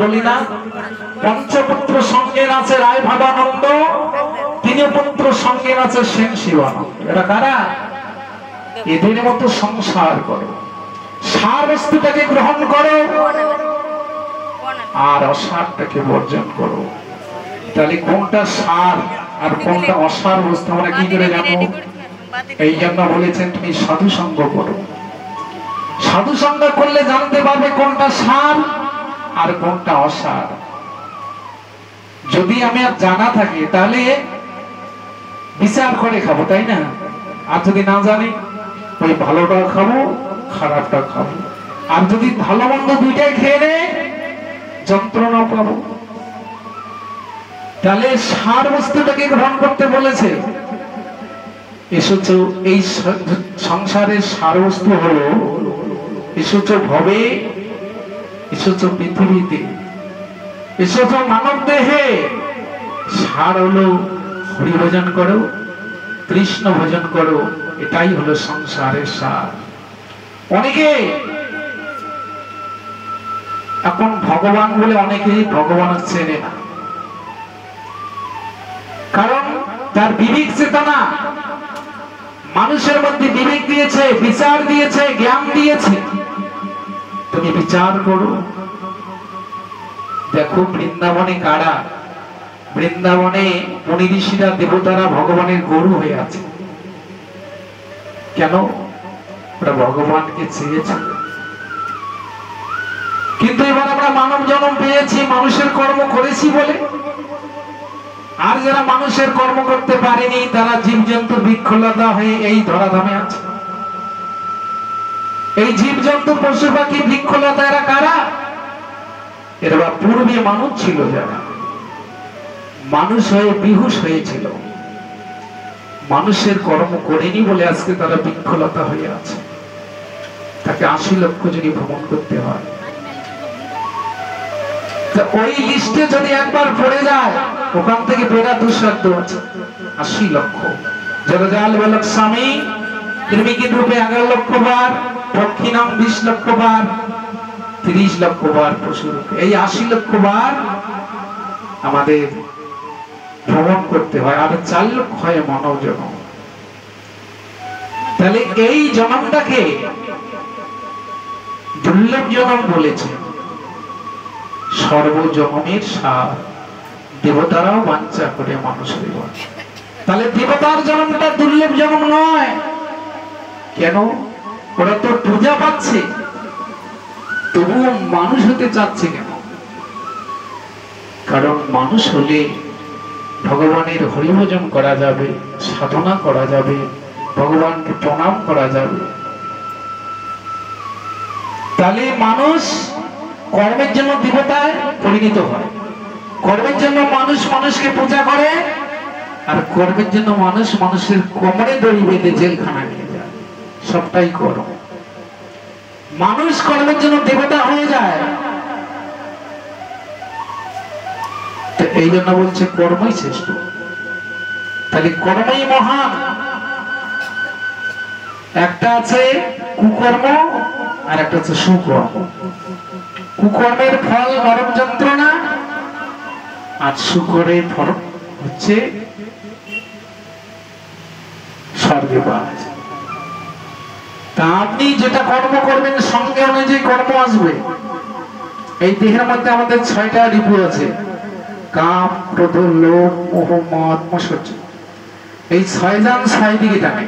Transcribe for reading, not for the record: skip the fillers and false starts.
বলি না, পঞ্চপুত্র সঙ্গের আছে রায় ভাবানন্দ, তিন পুত্র সঙ্গের আছে সেন শিবানন্দ। এরা কারা? এদের মতো সংসার করো, সার বস্তুটাকে গ্রহণ করো আর অসারটাকে বর্জন করো। তাহলে কোনটা সার আর কোনটা অসার বস্তু আমরা কি করে জানবো? এই জন্য বলেছেন তুমি সাধু সঙ্গ করো। সাধু সঙ্গ করলে জানতে পারবে কোনটা সার আর কোনটা অসার। যদি আমি আর জানা থাকে তাহলে বিচার করে খাবো, তাই না? আর যদি না জানি ওই ভালোটা খাবো খারাপটা খাবো, আর যদি ভালো মন্দ দুইটাই খেয়ে নে যন্ত্রণা পাবো। তাহলে সার বস্তুটাকে গ্রহণ করতে বলেছে। এসেছো এই সংসারের সার বস্তু হলো, এসেছো ভবে, এসেছো পৃথিবীতে, এসেছো মানব দেহে। সার হলো হরি ভজন করো, কৃষ্ণ ভজন করো, এটাই হলো সংসারের সার। অনেকে এখন ভগবান বলে অনেকেই ভগবান চেনে না, কারণ তার বিবেক চেতনা মানুষের মধ্যে বিবেক দিয়েছে, বিচার দিয়েছে, জ্ঞান দিয়েছে। তুমি বিচার করো। দেখো বৃন্দাবনে কারা? বৃন্দাবনে মুনি ঋষিরা, দেবতারা ভগবানের গরু হয়ে আছে। কেন? ওরা ভগবানকে চেয়েছে। কিন্তু এবার আমরা মানব জন্ম পেয়েছি, মানুষের কর্ম করেছি বলে। আর যারা মানুষের কর্ম করতে পারেনি তারা জীবজন্তু বৃক্ষলতা হয়ে এই ধরাধামে আছে। এই জীবজন্তু পশু পাখি বৃক্ষলতা এরা কারা? এরা পূর্বে মানুষ ছিল, যারা মানুষ হয়ে বিহুশ হয়েছিল, মানুষের কর্ম করেনি বলে আজকে তারা বৃক্ষলতা হয়ে আছে। তাকে 80 লক্ষ যদি ভ্রমণ করতে হয়, ওই লিস্টে যদি একবার পড়ে যায় ওখান থেকে বেড়া দুঃসাধ্য আছে 80 লক্ষ। জগজাল বালক স্বামী কৃমিকিত রূপে 11 লক্ষ বার, পক্ষিনাম 20 লক্ষ বার, 30 লক্ষ বার পশু রূপে। এই 80 লক্ষ বার আমাদের ভ্রমণ করতে হয়, আর 4 লক্ষ হয় মানব জন্ম। তাহলে এই জন্মটাকে দুর্লভ জন্ম বলেছে, সর্বজন্মের সার। দেবতারাও বাঞ্ছা করে মানুষের। তাহলে দেবতার জন্মটা দুর্লভ জন্ম নয় কেন? ওরা তো পূজা পাচ্ছে, তবুও মানুষ হতে চাচ্ছে কেন? কারণ মানুষ হলে ভগবানের হরিভজন করা যাবে, সাধনা করা যাবে, ভগবানকে প্রণাম করা যাবে। তাহলে মানুষ কর্মের জন্য দেবতায় পরিণত হয়, কর্মের জন্য মানুষ মানুষকে পূজা করে, আর কর্মের জন্য মানুষ মানুষের কোমরে দড়ি বেঁধে জেলখানা নিয়ে যায়। সবটাই কর্ম। মানুষ কর্মের জন্য দেবতা হয়ে যায়। তো এই জন্য বলছে কর্মই শ্রেষ্ঠ। তাহলে কর্মই মহান। একটা আছে কুকর্ম আর একটা আছে সুকর্ম। কুকর্মের ফল নরক যন্ত্রণা, আর সুকর্মের ফল হচ্ছে স্বর্গে বাস। তা আপনি যেটা কর্ম করবেন সঙ্গে অনুযায়ী কর্ম আসবে। এই দেহের মধ্যে আমাদের 6টা রিপু আছে, কাম, ক্রোধ, লোভ, মোহ, মদ, মৎসর্য। এই 6 জন 6 দিকে টানে।